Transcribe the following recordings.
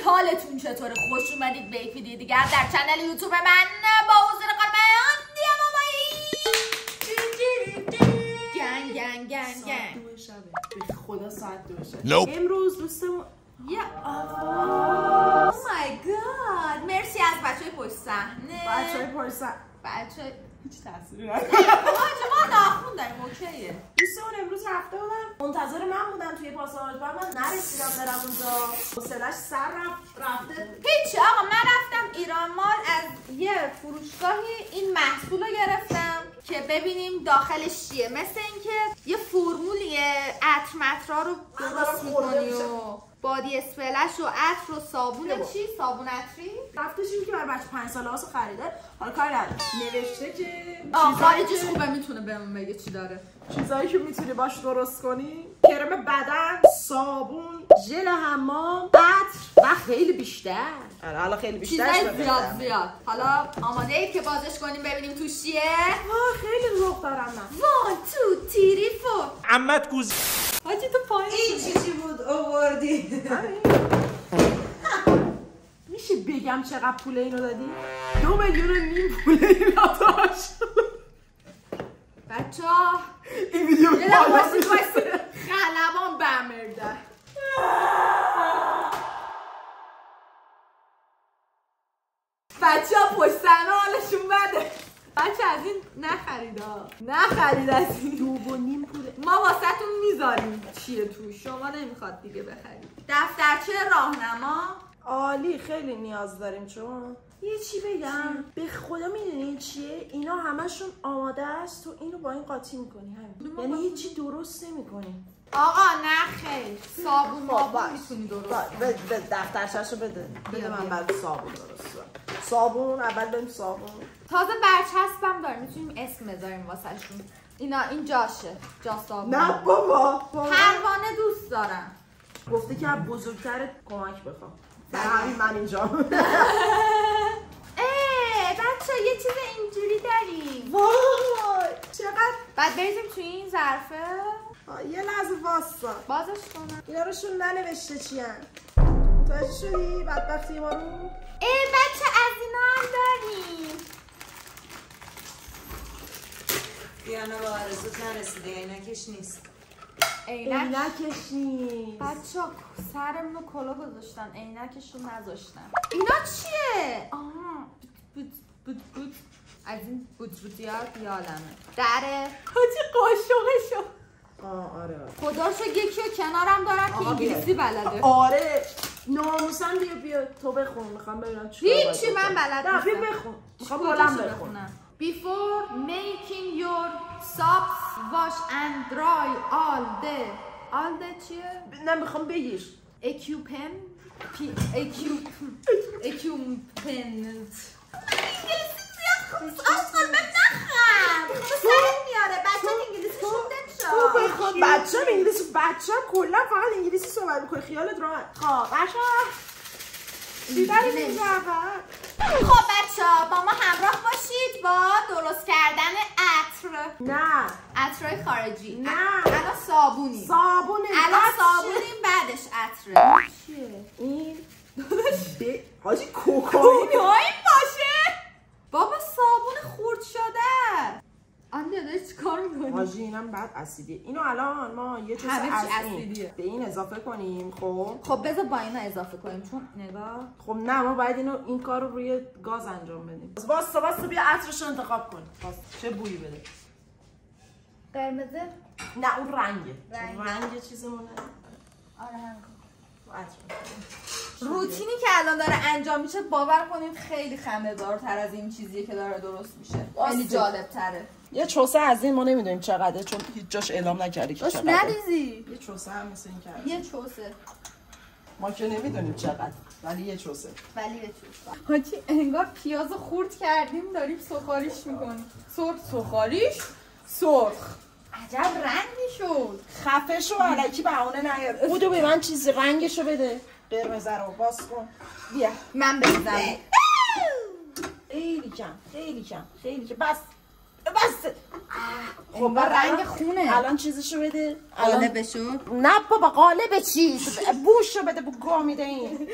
حالتون چطوره؟ خوش اومدید به یک ویدیو دیگر در کانال یوتیوب من با حضور خانم گنگ گنگ گنگ گنگ. دو شبه به خدا ساعت 2 شب. امروز دوستمون او مای گاد. مرسی از بچهای پشت صحنه. بچهای پشت صحنه بچهای هیچ تأثیری نداره. ما ناخون داریم اوکیه. دوستمون امروز رفته بودن منتظر من بودن توی پاساژ و من نرسیدم برم اونجا. حوصله‌اش سر رفته. هیچی آقا، من رفتم ایران مال از یه فروشگاهی این محصول رو گرفتم که ببینیم داخلش چیه. مثل اینکه یه فرمولیه عطر مطرا رو درست میکنی و بادی اسپلش و عطر و صابون چی؟ صابون عطری؟ رفتشیم که برای بچه 5 ساله هاشو خریده. حالا کاری نداره. نوشته که خارجش خوبه میتونه بهمون بگه چی داره. چیزایی که میتونی باش درست کنی: کرم بدن، صابون، ژل حمام، عطر و خیلی بیشتر. حالا خیلی بیشتر چیزای زیاد. حالا آماده اید که بازش کنیم ببینیم توش چیه؟ خیلی ذوق دارم من. 1 2 3 4. عمت گوز حاجی تو پایین این چی بود آوردی؟ میشه بگم چقدر پول اینو دادی؟ 2,5 میلیون پول اینو داشت. بچه‌ها این ویدیو یه لحظه خلبان برمرده. بچه‌ها پشت صحنه حالشون بده. بچه از این نخرید از این 2,5 پول. ما واسهتون میذاریم چیه تو، شما نمیخواد دیگه بخرید. دفترچه راهنما عالی، خیلی نیاز داریم. چون یه چی بگم به خدا میدونی این چیه؟ اینا همشون آماده است، تو اینو با این قاطی میکنی همین. یعنی هیچی درست نمیکنی. آقا نه خیر، صابون مابون میتونی درست کنی. به دفترچه‌شو بده من بعد صابون درست کنم. صابون اول بریم صابون. تازه برچسبم داره، میتونیم اسم بذاریم واسهشون. اینا این جاشه، جا صابون. نه بابا پروانه دوست دارم. گفته که بزرگتر کمک بخوام. در همین من اینجا. بچه یه چیز اینجوری داریم. وای چقدر. بعد بریزیم توی این ظرفه. یه لحظه واسا بازش کنم. اینا روشون ننوشته چیان. متوجه شدی بدبختی ما رو؟ بچه از اینا هم داریم. دیانا با آرزوت نرسیده، عینکش نیست. عینکش نیست. بچه سرمون رو کلا گذاشتن، عینکش رو نذاشتن. اینا چیه؟ بود از این بودیات یادمه دره. حاجی قاشقشو. آره خداشو یکی رو کنارم دارم که انگلیسی بلده. آره ناموسم بیا تو بخون. میخوام ببینم چیکار باید هیچی من بلد نیستم. نیستم. بیا بخون. میخوام بلند بخونم. Before making your soaps wash and dry all the چیه؟ نه میخوام بگیش. equipment. اصلا من نخم. سرم میاره بچه انگلیسی شده تو بخون. بچه انگلیسی کلا فقط انگلیسی صحبت میکنه. خیالت راحت. خب چی داریم اینجا؟ خب بچه‌ها با ما همراه باشید با درست کردن عطر. نه عطرهای خارجی. نه الان صابونیم. الان صابونیم بعدش عطره. چیه؟ این حاجی کوکائین باشه. بابا صابون خورد شده. آنده داری چی کار میکنی؟ حاجی اینم بعد اسیدیه. اینو الان ما یه چیز اسیدیه به این اضافه کنیم. خب بذار با اینا اضافه کنیم چون نگاه. خب نه ما باید این کار رو روی گاز انجام بدیم. واسه بیا عطرش رو انتخاب کن. چه بویی بده؟ قرمزه؟ نه اون رنگه. رنگ چیزمونه. آره همین. روتینی که الان داره انجام میشه باور کنید خیلی خنده‌دارتر از این چیزیه که داره درست میشه. خیلی جالب تره. یه چوسه از این ما نمیدونیم چقدره چون هیچ جاش اعلام نکردی که چقدره. نریزی. یه چوسه هم مثل این کرد. یه چوسه. ما که نمیدونیم چقدر ولی یه چوسه. حاجی انگار پیازو خورد کردیم داریم سرخاریش میکنیم. سرخ. عجب رنگی شد. خفه شو الکی بهونه نیار. بودو به من چیز رنگشو بده. قرمز رو باز کن. بیا من بزنم. خیلی کم. بس بسته. خب رنگ خونه. الان چیزشو بده. قالبشو؟ نه بابا قالب چیز. بوشو بده بو گا میده این.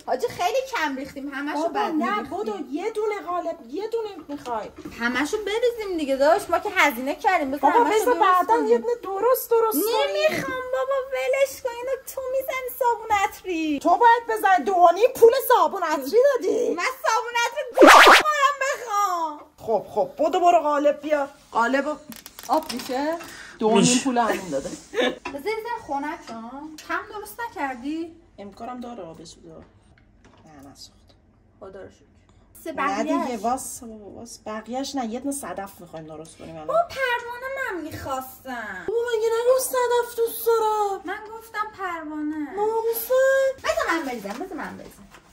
حاجی خیلی کم ریختیم همشو بد نه بودو یه دونه قالب یه دونه میخوای. همشو بریزیم دیگه داشت ما که هزینه کردیم. بابا بذار بعدا یه دونه درست نمیخوام بابا ولش کن اینو تو میزنی صابون عطری. تو باید بزنی دوانی پول صابون عطری دادی. من صابون عطری گوشم بخوام. خب بودو برو قالب بیا. قالب آب میشه؟ دوانی پول همین داده. بذار خونک کم درست نکردی؟ امکانم داره آبش بده. نه نسخت. خدا رو شکر. نه دیگه واس بقیهش نه یه دونه صدف میخوایم درست کنیم الان. با پروانه من میخواستم. بابا مگه نگفت صدف دوست دارم؟ من گفتم پروانه. ناموسن. بذار من بریزم.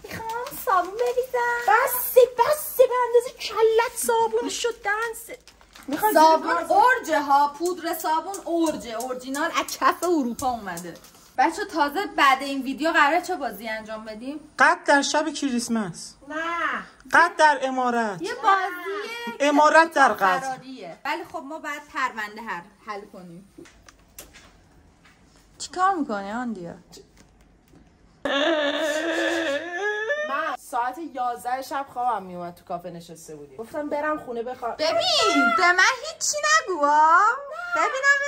میخوام صابون بریزم. بسه به اندازه کلت صابون شد دنسه. صابون اورجه ها، پودر صابون اورجینال از کف اروپا اومده. بچه تازه بعد این ویدیو قراره چه بازی انجام بدیم؟ قد در شب کریسمس. نه قد در امارت. یه بازیه امارت در قد. قراریه. ولی خب ما باید پرونده حل کنیم. چی کار میکنی آندیا؟ من ساعت 11 شب خوابم میومد تو کافه نشسته بودیم. گفتم برم خونه بخوام. ببین به من هیچی نگو. ببینم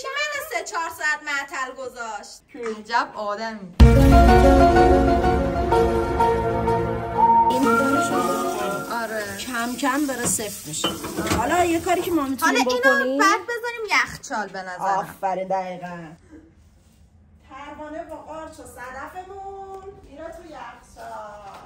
چی منو 3-4 ساعت معطل گذاشت. عجب آدمی. آره کم کم داره صفر میشه. حالا یه کاری که ما میتونیم بکنیم. حالا اینو بعد بذاریم یخچال به نظر. آفرین دقیقاً. پروانه با قارچ و صدفمون اینا تو یخچال.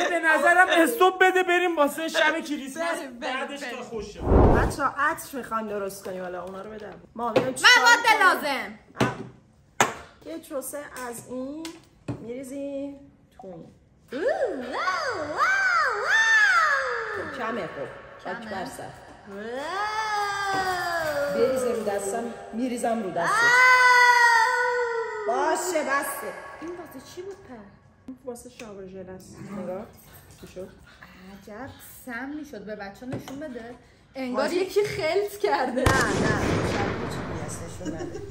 به نظرم استوب بده بریم واسه شب کریسمس بعدش تا خوش شد. بچه‌ها عطر میخوایم درست کنیم حالا اونا رو بدم. ما میایم مواد لازم. یه چوسه از این میریزیم تو این. کمه خب خاک بر سر. بریزه رو دستم میریزم رو دستم. باشه بسته. این واسه چی بود پر؟ واسه شاور ژل است. نگاه چی شد؟ عجب سم میشد. به بچه نشون بده. انگار یکی خلط کرده. نه نشون نده.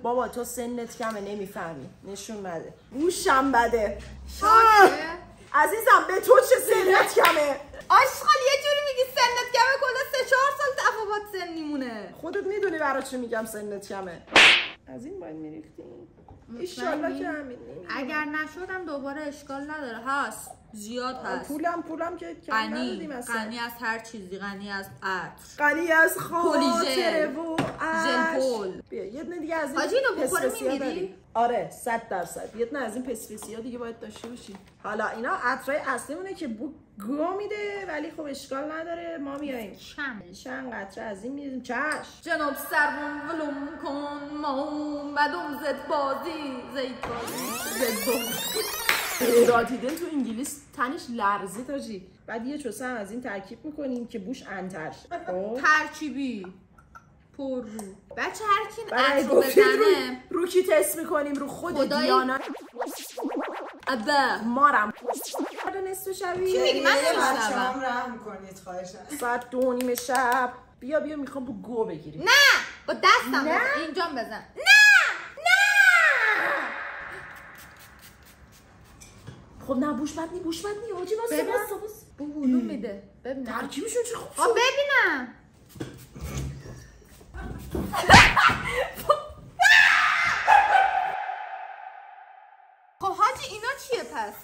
بابا تو سنت کمه نمیفهمی. نشون نده. گوشم بده. شاکه عزیزم به تو چه سنت کمه؟ آشغال یه جوری میگی سنت کمه کلا 3-4 سال تفاوت سن میمونه. خودت میدونی برای چی میگم سنت کمه. از این باید میریختیم. ایشالله که همین اگر نشدم دوباره اشکال نداره. هست زیاد هست. پولم که کم ندادیم اصلا. غنی از هر چیزی. غنی از عطر، غنی از خاطره ژل و ژل پول. بیا یه دونه دیگه از این حاجی اینو بخوره پسترسیا میمیری؟ داریم. آره 100%. یه دونه از این پسترسیا دیگه باید داشته باشی. حالا اینا عطرای اصلیمونه که بو گو میده ولی خب اشکال نداره. ما میایم چند قطره از این میریزیم. چش جناب سرمون ولوم کن ما اومدم زد بازی راتیدن تو انگلیس تنش لرزی تاجی. بعد یه چوسه هم از این ترکیب میکنیم که بوش انتر شه. ترکیبی پر رو. بچه هر کی برای عطر رو بزنه رو کی تست میکنیم؟ رو خود خدایی؟ دیانا. ابا مارم نصف شبی. کی میگی؟ من بچه‌هام نمیشنوم. رحم کنید خواهشاً. ساعت 2:30 شب. بیا میخوام بو گو بگیری. نه با دستم نه. بزن. اینجام بزن. نه خب نه بوش بد نی حاجی ببین. واسه بودو میده. ببینم ترکیبشون چه خوب آ ببینم. خب حاجی اینا چیه پس؟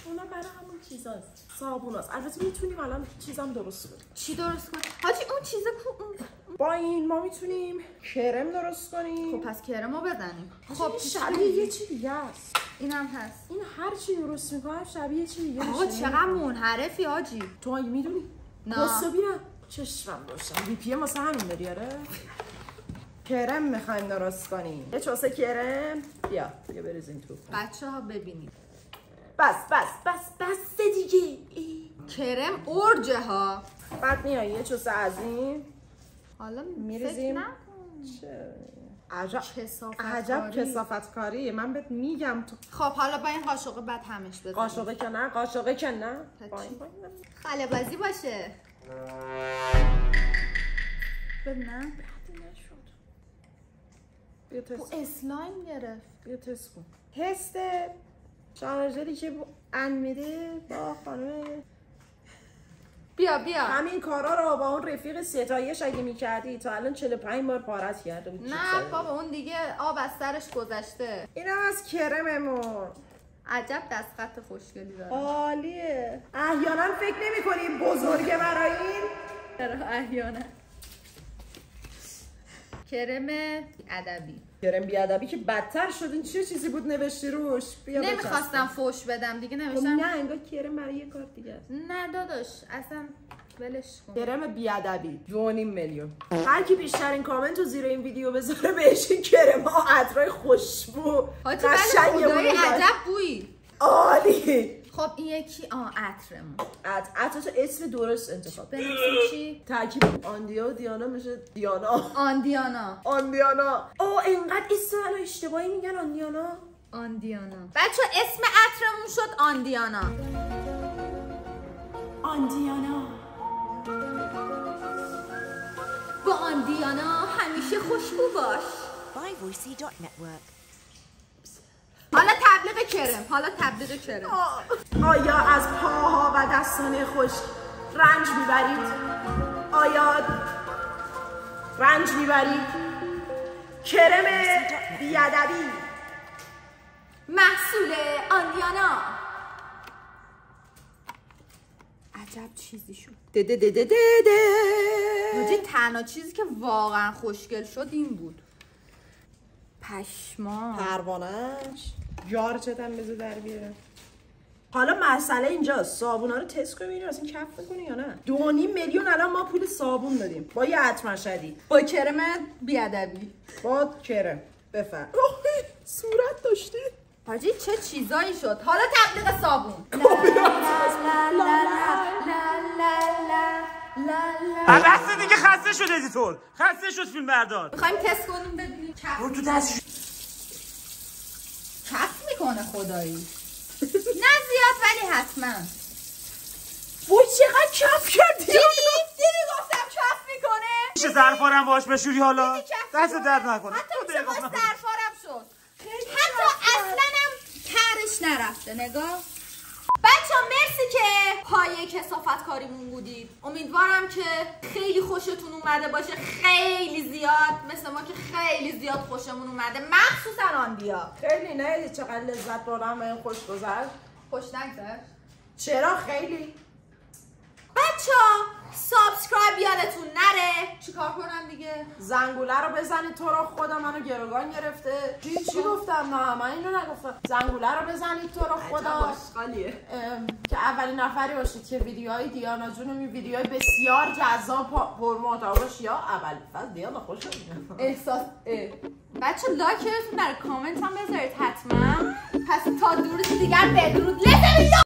اونا برای همون چیزاست. صابوناست. البته میتونیم الان چیزام درست کنیم. چی درست کنی؟ حاجی اون چیزه کو اون با این ما میتونیم کرم درست کنیم. خب پس کرمو بزنیم. خب شبیه یه چی دیگه است. اینم هست. این هر چی درست میکنم شبیه چی دیگه آقا میشه. چقدر منحرفی حاجی. تو اگه میدونی؟ نه. واسه بیرم چشمم روشن. وی پی ام واسه همین داری آره؟ کرم میخوایم درست کنیم. یه چوسه کرم. بیا بریزیم تو. بچه‌ها ببینید. بس دیگه. کرم اورجه ها. بعد میای یه چوسه از این حالا میریزیم. عجب کثافتکاری. من بهت میگم تو خب حالا با این قاشقه بعد همش بزنیم. قاشقه که نه خاله بازی باشه. ببینم بیا تست اسلایم گرفت. بیا تست کن. تست شارژری که ان میده با خانم بیا همین کارا رو با اون رفیق ستایش اگه میکردی تا الان 45 بار پارت کرده بود. نه بابا اون دیگه آب از سرش گذشته. اینم از کرممون. عجب دستخط خوشگلی داره. عالیه. احیانا فکر نمی‌کنی بزرگه برای این؟ احیانا. کرم ادبی. کرم بیادبی که بدتر شد. این چه چیزی بود نوشتی روش؟ بیا نمیخواستم فوش بدم دیگه نوشتم. نه انگار کرم برای یه کار دیگه است. نه داداش اصلا ولش کن. کرم بیادبی 2.5 میلیون. هر کی بیشترین کامنت رو زیر این ویدیو بذاره بهش این کرم ها عطرای خوشبو قشنگه عجب بویی. عالی. خب این یکی عطرمون. عطر تو اسم درست انتخاب. بنویسیم چی؟ ترکیب آندیا و دیانا میشه دیانا. آندیانا. اینقدر اسم الان اشتباهی میگن آندیانا. بچه اسم عطرمون شد آندیانا. با آندیانا همیشه خوشبو باش. byvoicey.network. حالا تبلیغ کرم. آیا از پاها و دستان خوش رنج میبرید؟ کرم بیادبی محصول آندیانا. عجب چیزی شد. حاجی تنها چیزی که واقعا خوشگل شد این بود. پشما پروانش جارچت هم بذار در بیاره. حالا مسئله اینجاست صابونا رو تست کنی ببینی اصلا کف میکنی یا نه. 2.5 میلیون الان ما پول صابون دادیم با یه عطر مشهدی با کرم بیادبی با کرم بفر. صورت داشتی حاجی چه چیزایی شد. حالا تبلیغ صابون. بس دیگه خسته شد ادیتور. خسته شد فیلم بردار. میخوایم تست کنیم ببینیم برو تو دست کف میکنه خدایی. نه زیاد ولی حتما. وای چقدر کف کردی. دیدی گفتم کف میکنه. میشه ظرفارم باش بشوری حالا دست درد نکنه. حتی میشه باش ظرفارم شد. حتی اصلا هم ترش نرفته. نگاه بچه ها مرسی که پایه کثافتکاریمون بودید. امیدوارم که خیلی خوشتون اومده باشه. خیلی زیاد مثل ما که خیلی زیاد خوشمون اومده مخصوصا آندیا. خیلی نه چقدر لذت بردم این خوش گذشت. خوش نگذشت؟ چرا خیلی. بچه ها سابسکرایب یادتون نره. چیکار کنم دیگه؟ زنگوله رو بزنید. تو رو خدا منو گروگان گرفته. چی گفتم؟ نه من اینو نگفتم. زنگوله رو بزنید تو رو خدا که اولین نفری باشید که ویدیوهای دیانا جون و ویدیوهای بسیار جذاب پرمحتوا یا اول فصل دیانا خوش احساس بچه لایک یادتون نره. کامنت هم بذارید حتما. پس تا درود دیگر بدرود.